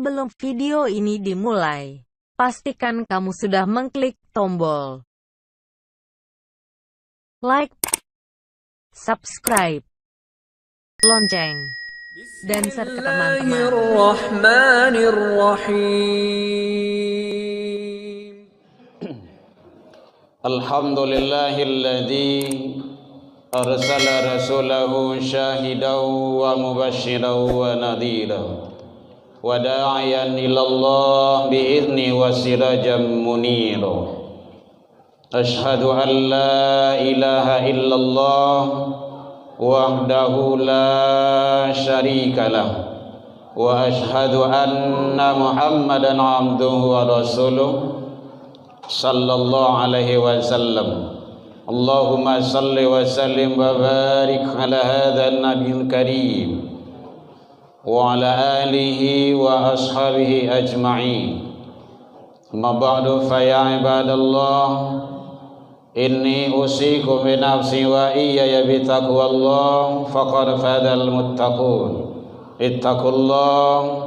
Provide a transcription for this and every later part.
Sebelum video ini dimulai, pastikan kamu sudah mengklik tombol like, subscribe, lonceng, dan share ke teman-teman. Bismillahirrahmanirrahim. Alhamdulillahilladzi arsala rasulahu syahidan wa mubasysyiran wa nadhiran wa da'iyan ilallah bi'izni wa sirajan munira. Ashhadu an la ilaha illallah wahdahu la syarika lah wa ashhadu anna Muhammadan abduhu wa rasuluh sallallahu alaihi wasallam. Allahumma salli wa sallim wa barik ala hadzal nabiyil karim wa ala alihi wa ashabihi ajma'in. Amma ba'du fa ya ibadallah, inni usikum bi nafsi wa iyaya bi taqwallah faqad fadal muttaqun. Ittaqullah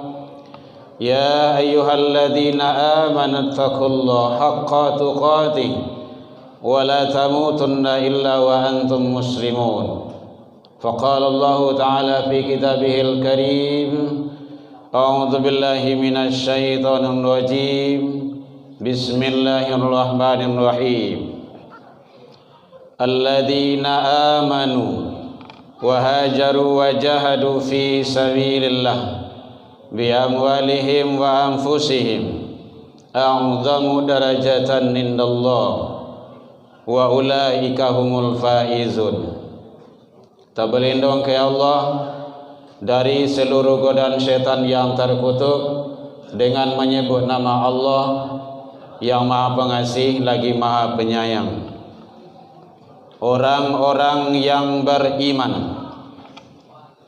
ya ayyuhalladzina amanu ittaqullaha haqqa tuqatih wa la tamutunna illa wa antum muslimun. Faqala Allah ta'ala fi kitabihil karim, a'udzu billahi minasy syaithanir rajim. Bismillahirrahmanirrahim. Alladzina amanu wa hajaru wa jahadu fi sabilillah bi amwalihim wa anfusihim a'dhamu darajatan indallah wa ulaika humul faizun. Kita berlindung ke Allah dari seluruh godaan syaitan yang terkutuk dengan menyebut nama Allah yang Maha Pengasih lagi Maha Penyayang. Orang-orang yang beriman,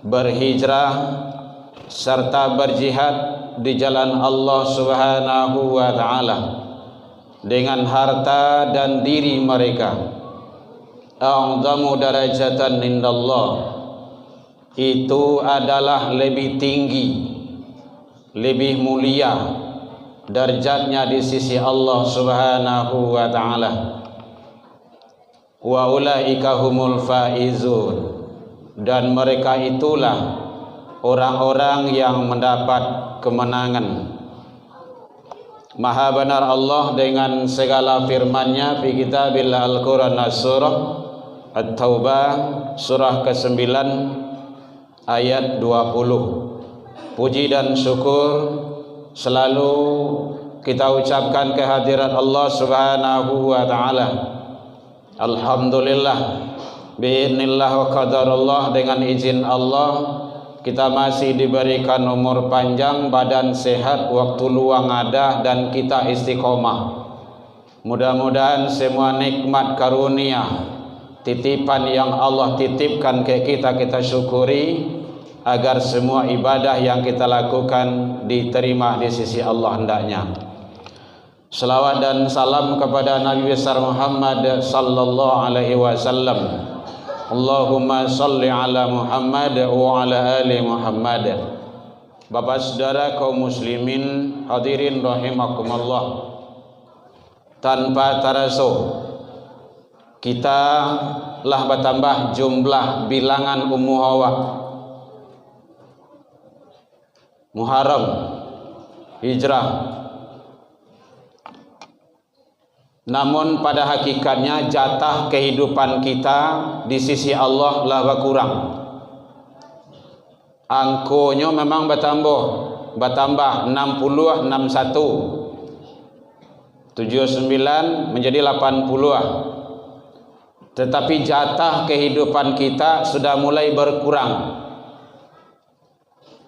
berhijrah serta berjihad di jalan Allah Subhanahu wa taala dengan harta dan diri mereka, a'dhamu darajatan indallah, itu adalah lebih tinggi, lebih mulia derajatnya di sisi Allah Subhanahu wa taala. Wa ulaika humul faizun, dan mereka itulah orang-orang yang mendapat kemenangan. Maha benar Allah dengan segala firman-Nya fi kitabil Al-Qur'an surah At-Taubah surah ke-9 ayat 20. Puji dan syukur selalu kita ucapkan kehadirat Allah Subhanahu wa taala. Alhamdulillah bi'idznillah wa qadarullah, dengan izin Allah kita masih diberikan umur panjang, badan sehat, waktu luang ada, dan kita istiqomah. Mudah-mudahan semua nikmat karunia, titipan yang Allah titipkan ke kita, kita syukuri, agar semua ibadah yang kita lakukan diterima di sisi Allah hendaknya. Salawat dan salam kepada Nabi besar Muhammad sallallahu alaihi wasallam. Allahumma salli ala Muhammad wa ala ali Muhammad. Bapak saudara kaum muslimin hadirin rahimakumullah, tanpa terasa kita lah bertambah jumlah bilangan ummu hawa Muharram hijrah. Namun pada hakikatnya jatah kehidupan kita di sisi Allah lah berkurang. Angkonya memang bertambah 60, 61, 79 menjadi 80. Tetapi jatah kehidupan kita sudah mulai berkurang.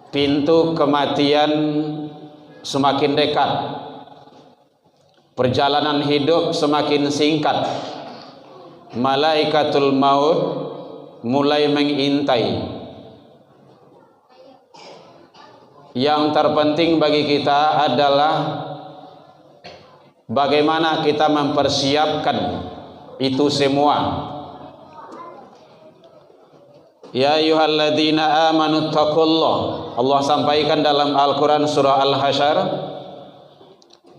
Pintu kematian semakin dekat. Perjalanan hidup semakin singkat. Malaikatul maut mulai mengintai. Yang terpenting bagi kita adalah bagaimana kita mempersiapkan itu semua. Ya ayyuhalladzina amanu taqullah Allah sampaikan dalam Al-Quran surah Al-Hasyr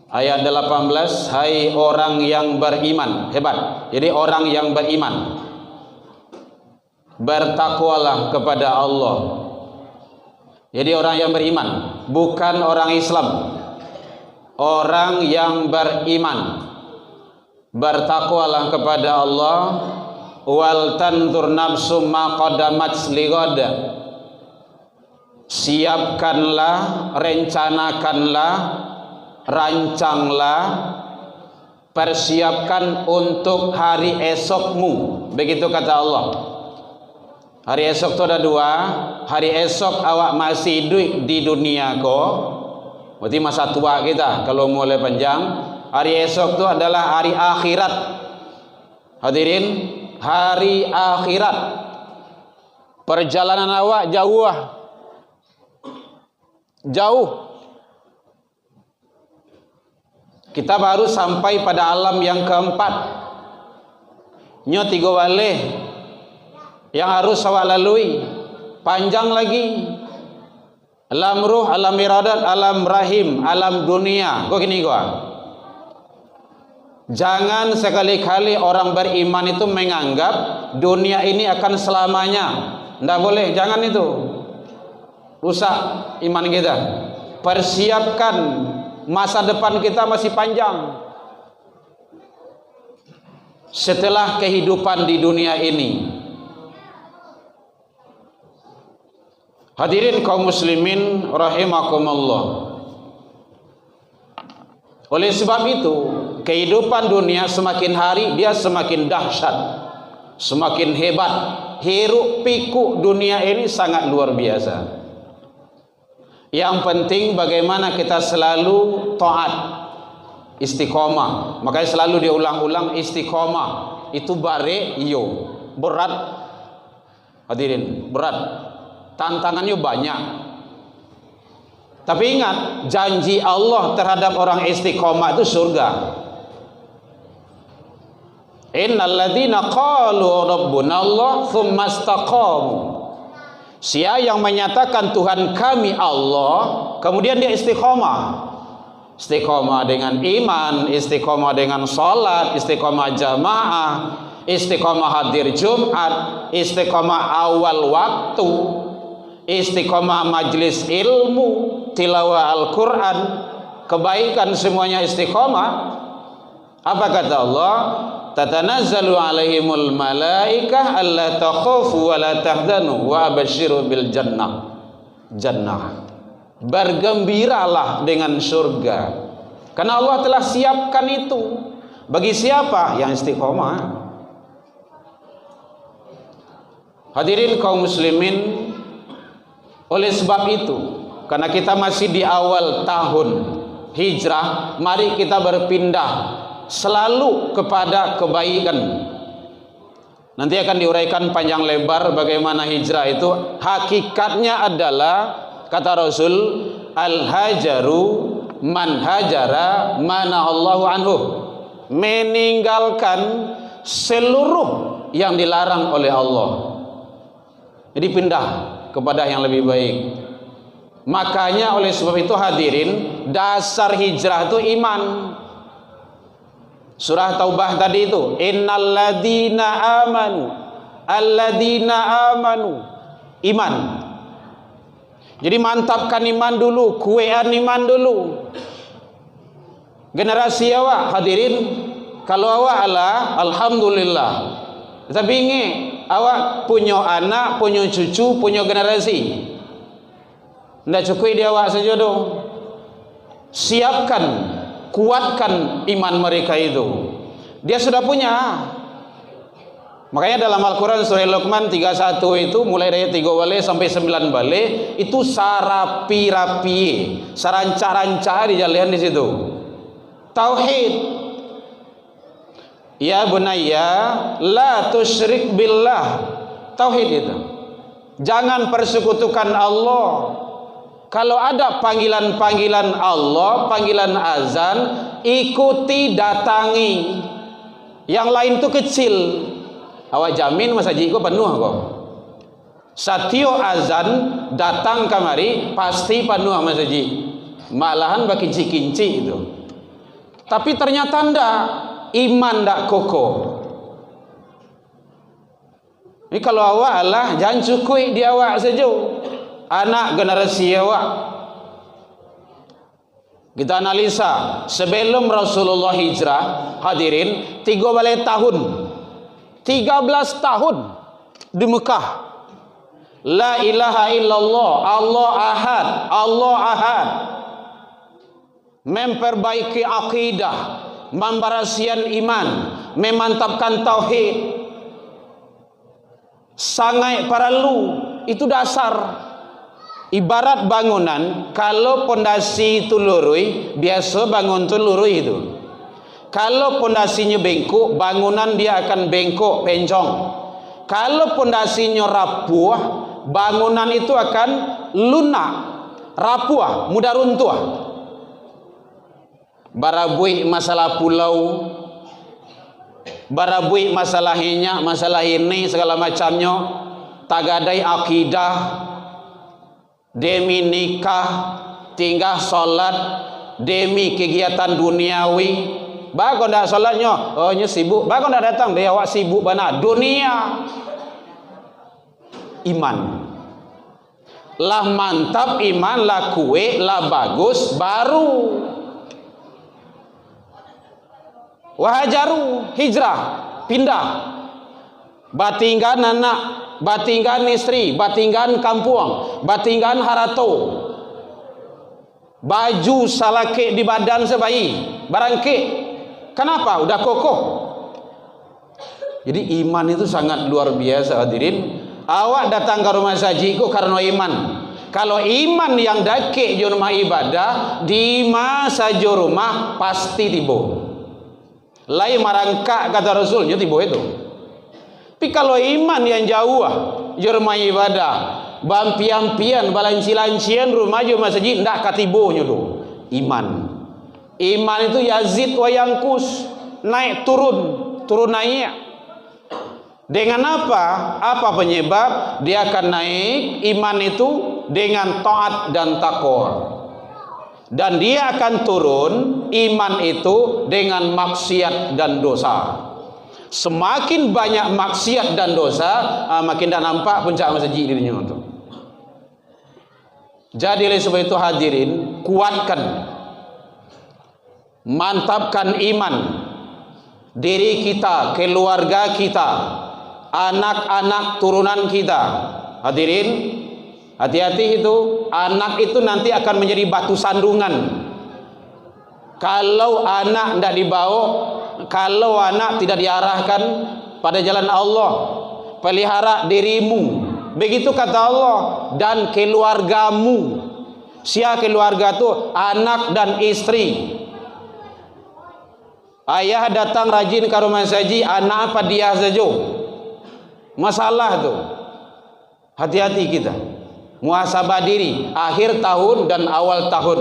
ayat 18, hai orang yang beriman. Hebat. Jadi orang yang beriman, bertakwalah kepada Allah. Jadi orang yang beriman, bukan orang Islam. Orang yang beriman, bertakwalah kepada Allah. Wal tantur nafsum ma qaddamat lighad. Siapkanlah, rencanakanlah, rancanglah, persiapkan untuk hari esokmu. Begitu kata Allah. Hari esok itu ada dua. Hari esok awak masih hidup di dunia kok, berarti masa tua kita kalau mulai panjang. Hari esok itu adalah hari akhirat. Hadirin, hari akhirat. Perjalanan awak jauh. Jauh. Kita baru sampai pada alam yang keempat. Nyo 3 wale yang harus awak lalui, panjang lagi. Alam ruh, alam iradat, alam rahim, alam dunia. Kok gini gua? Jangan sekali-kali orang beriman itu menganggap dunia ini akan selamanya. Nggak boleh, jangan itu. Rusak iman kita. Persiapkan, masa depan kita masih panjang. Setelah kehidupan di dunia ini, hadirin kaum muslimin rahimakumullah. Oleh sebab itu, kehidupan dunia semakin hari dia semakin dahsyat, semakin hebat. Hiruk pikuk dunia ini sangat luar biasa. Yang penting bagaimana kita selalu taat, istiqomah. Makanya selalu diulang-ulang istiqomah. Itu bare iyo, berat. Hadirin, berat. Tantangannya banyak. Tapi ingat, janji Allah terhadap orang istiqomah itu surga. Innal ladzina qalu rabbuna Allah tsumma istaqamu. Siapa yang menyatakan Tuhan kami Allah, kemudian dia istiqomah. Istiqomah dengan iman, istiqomah dengan salat, istiqomah jamaah, istiqomah hadir Jumat, istiqomah awal waktu, istiqomah majlis ilmu, tilawah Al-Quran, kebaikan semuanya istiqomah. Apa kata Allah? Tatanazzalu alaihimul malaikah alla takhafu wa la tahzanu wa abashiru bil jannah. Jannah. Bergembiralah dengan surga. Karena Allah telah siapkan itu. Bagi siapa? Yang istiqomah. Hadirin kaum muslimin, oleh sebab itu, karena kita masih di awal tahun hijrah, mari kita berpindah selalu kepada kebaikan. Nanti akan diuraikan panjang lebar bagaimana hijrah itu. Hakikatnya adalah, kata Rasul, al-hajaru man hajara manahallahu anhu. Meninggalkan seluruh yang dilarang oleh Allah. Jadi pindah kepada yang lebih baik. Makanya oleh sebab itu hadirin, dasar hijrah itu iman. Surah Taubah tadi itu, innalladzina amanu, alladzina amanu, iman. Jadi mantapkan iman dulu, kuean iman dulu. Generasi awak hadirin, kalau awak ala alhamdulillah. Tapi ini awak punya anak, punya cucu, punya generasi. Tidak cukup dia awak saja dong. Siapkan, kuatkan iman mereka itu. Dia sudah punya. Makanya dalam Al-Quran surah Luqman 31 itu mulai dari 3 bale sampai 9 bale itu sarapi-rapi, saranca-ranca dijalian di situ. Tauhid. Ya bunayya la tusyrik billah. Tauhid itu. Jangan persekutukan Allah. Kalau ada panggilan-panggilan Allah, panggilan azan, ikuti, datangi. Yang lain itu kecil. Awak jamin masjid kok penuh kok. Satio azan datang kamari pasti penuh masjid. Malahan bagi kinci itu. Tapi ternyata ndak, iman ndak kokoh. Ini kalau awak lah jangan cukui di awak saja. Anak generasi awak. Kita analisa sebelum Rasulullah hijrah, hadirin 13 tahun di Mekah. La ilaha illallah, Allah ahad, Allah ahad. Memperbaiki akidah, membarasian iman, memantapkan tauhid. Sangai paralu, itu dasar. Ibarat bangunan, kalau pondasi itu lurui, biasa bangun itu lurui itu. Kalau pondasinya bengkok, bangunan dia akan bengkok, pencong. Kalau pondasinya rapuh, bangunan itu akan lunak, rapuh, mudah runtuh. Barabui masalah pulau, barabui masalah ini segala macamnya, tagadai akidah, demi nikah, tinggal solat, demi kegiatan duniawi. Bagus ndak solatnya? Oh, nya sibuk. Bagus ndak datang dia awak sibuk bana dunia. Iman. Lah mantap iman, lah kue, lah bagus baru. Wahajaru hijrah, pindah. Batinggan anak, batinggan istri, batinggan kampung, batinggan harato. Baju salake di badan sebayi, barangke. Kenapa? Udah kokoh. Jadi iman itu sangat luar biasa, hadirin. Awak datang ke rumah sajiku karena iman. Kalau iman yang dake di rumah ibadah, di masa rumah pasti tiba. Lain marangka kata Rasulnya tiba itu. Tapi kalau iman yang jauh, di rumah ibadah, bampian-pian, balanci-lancian rumah masjid, ndak katibonya tu. Iman itu yazid wa yangkus, naik turun naik. Dengan apa? Apa penyebab? Dia akan naik iman itu dengan taat dan takwa. Dan dia akan turun iman itu dengan maksiat dan dosa. Semakin banyak maksiat dan dosa, makin dah nampak puncak masjid dirinya itu. Jadi oleh sebab itu hadirin, kuatkan, mantapkan iman diri kita, keluarga kita, anak-anak turunan kita. Hadirin, hati-hati itu, anak itu nanti akan menjadi batu sandungan. Kalau anak tidak dibawa, kalau anak tidak diarahkan pada jalan Allah, pelihara dirimu. Begitu kata Allah, dan keluargamu. Siapa keluarga itu? Anak dan istri. Ayah datang rajin ke rumah saji, anak apa dia saja? Masalah tu. Hati-hati kita. Muhasabah diri akhir tahun dan awal tahun.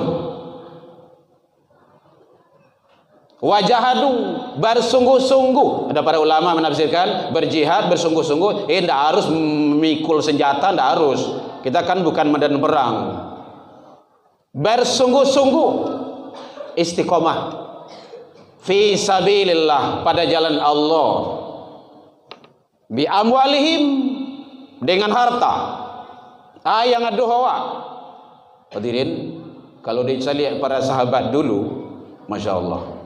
Wajahadu, bersungguh-sungguh. Ada para ulama menafsirkan berjihad bersungguh-sungguh. Tidak harus memikul senjata, tidak harus. Kita kan bukan medan perang. Bersungguh-sungguh, istiqomah fi sabilillah, pada jalan Allah. Bi amwalihim, dengan harta. Yang aduh hawa. Hadirin, kalau dicari para sahabat dulu, masya Allah,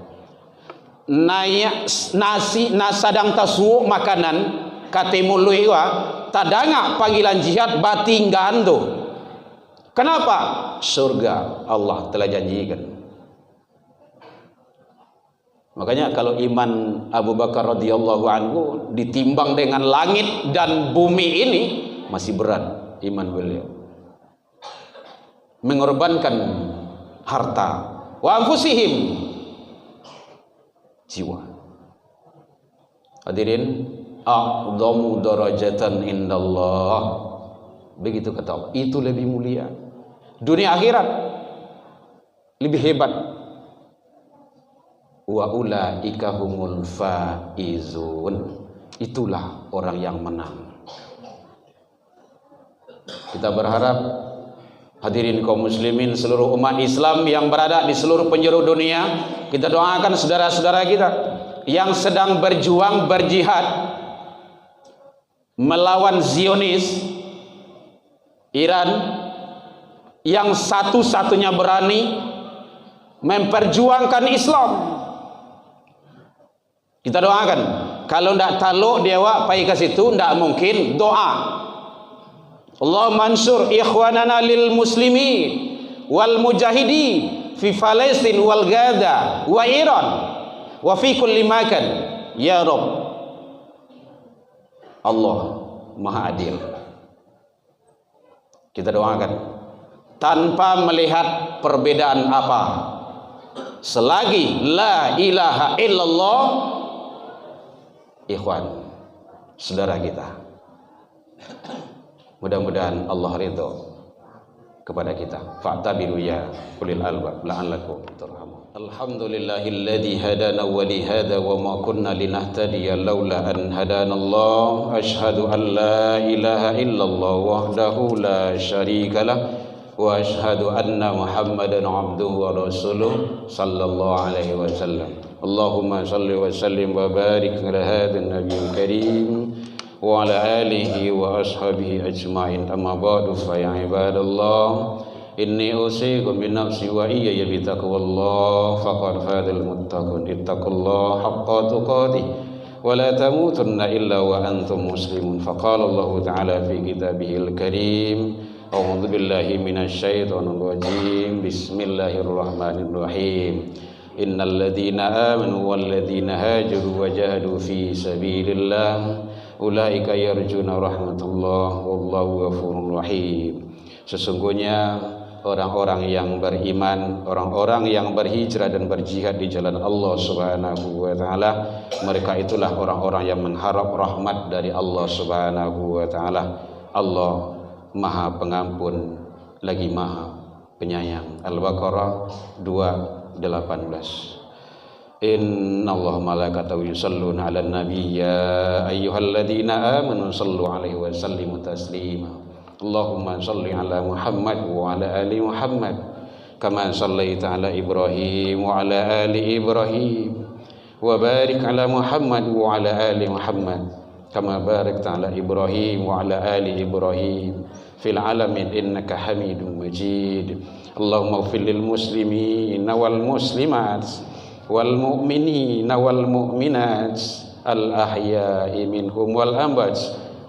naik nasi nasadang tasuk makanan katemului wa tadanga panggilan jihad batinggan tu. Kenapa? Surga Allah telah janjikan. Makanya kalau iman Abu Bakar radhiyallahu anhu ditimbang dengan langit dan bumi ini, masih berat iman beliau. Mengorbankan harta, wa anfusihim, jiwa. Hadirin, a'dhamu darajatan indallah. Begitu kata Allah, itu lebih mulia. Dunia akhirat lebih hebat. Wa ulaika humul faizun. Itulah orang yang menang. Kita berharap hadirin kaum muslimin seluruh umat Islam yang berada di seluruh penjuru dunia, kita doakan saudara-saudara kita yang sedang berjuang berjihad melawan Zionis Iran, yang satu-satunya berani memperjuangkan Islam. Kita doakan. Kalau tidak taluk dia pai ke situ, tidak mungkin doa. Allah mansur ikhwanana lil muslimin wal mujahidin fi Palestin wal Gaza wa Iran wa fi kulli makan ya Rabb. Allah Maha Adil. Kita doakan tanpa melihat perbedaan apa, selagi la ilaha illallah, ikhwan, saudara kita. Mudah-mudahan Allah ridho kepada kita. Fa'tabiru ya ulil albab la'allakum turhamun. Alhamdulillahilladzi hadana wa li hada wa ma kunna linahtadiya laula an hadana Allah. Asyhadu an la ilaha illallah wahdahu la syarika lah wa asyhadu anna Muhammadan abduhu wa rasuluh sallallahu alaihi wasallam. Allahumma salli wa sallim wa barik ala hadzal nabiyil karim wa ala alihi wa ashabihi ajma'in. Amma ba'du fa ya ibadallah, inni usikum bi nafsi wa iyaya bi taqwallah faqad fadal muttaqun. Ittaqullaha haqqa tuqatih wa la tamutunna illa wa antum muslimun. Faqala Allah ta'ala fi kitabihil karim, a'udzu billahi minasy syaithanir rajim. Bismillahirrahmanirrahim. Innal ladzina amanu wal ladzina hajaru wa jahadu fi sabilillah ulaika yarjuna rahmatullah wallahu ghafurur rahim. Sesungguhnya orang-orang yang beriman, orang-orang yang berhijrah dan berjihad di jalan Allah Subhanahu wa taala, mereka itulah orang-orang yang mengharap rahmat dari Allah Subhanahu wa taala. Allah Maha Pengampun lagi Maha Penyayang. Al-Baqarah 2:18. Innallaha malaikatahu yusholluna 'alan nabiy ya ayyuhalladzina amanu shallu 'alaihi wa sallimu taslima. Allahumma shalli 'ala Muhammad wa 'ala ali Muhammad kama shallaita 'ala Ibrahim wa 'ala ali Ibrahim wa barik 'ala Muhammad wa 'ala ali Muhammad kama barakta 'ala Ibrahim wa 'ala ali Ibrahim fil 'alamin innaka Hamidum Majid. Allahumma ighfir lil muslimina wal muslimat wal mu'minina wal mu'minat al ahya'i minhum wal amwat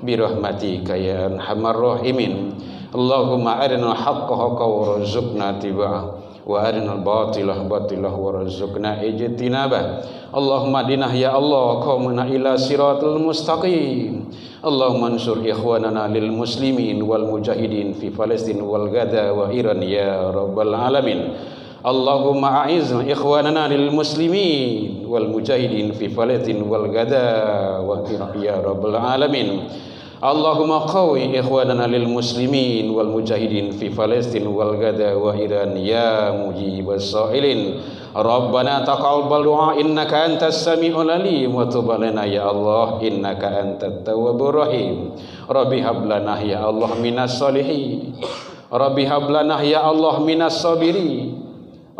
bi rahmatika ya arhamar rahimin. Allahumma arinal haqqa haqqan warzuqna tiba'ah wa arinal batilah batilah warzuqna ijtinabah. Allahumma dinah ya Allah qaumana ila siratal mustaqim. Allahumma ansur ikhwanana lil muslimin wal mujahidin fi Palestin wal Gaza wa Iran ya rabbal alamin. Allahumma a'izz ikhwanana lil muslimin wal mujahidin fi Palestin wal Gaza wa Iran ya rabbal alamin. Allahumma qawi ikhwanana lil muslimin wal mujahidin fi Palestin wal Gaza wa Iran ya mujibas sa'ilin. Rabbana taqabbal du'a innaka antas sami'ul alim wa tub 'alaina ya Allah innaka antat tawwabur rahim. Rabbi hab lana ya Allah minas solihin. Rabbi hab lana ya Allah minas sabirin.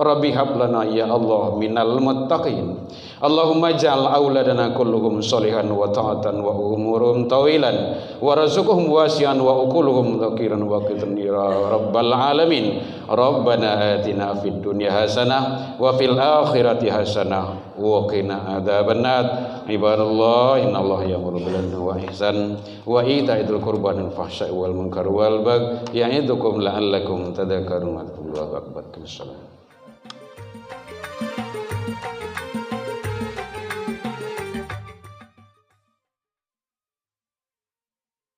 Rabbi hab lana ya Allah minal muttaqin. Allahumma ja'al auladana kulluhum sholihan wa ta'atan wa umurum tawilan wa razuqhum wasi'an wa ukuluhum dzakiran wa qitran ya rabbal alamin. Rabbana atina fid dunya hasanah wa fil akhirati hasanah wa qina adzabannar. Ibadallah innallaha ya'muru bil 'adli wa ihsan wa ita'il qurba wal fahsya'i wal munkar wal baghi ya'idukum la'allakum tadhakkarun. Allahu akbar.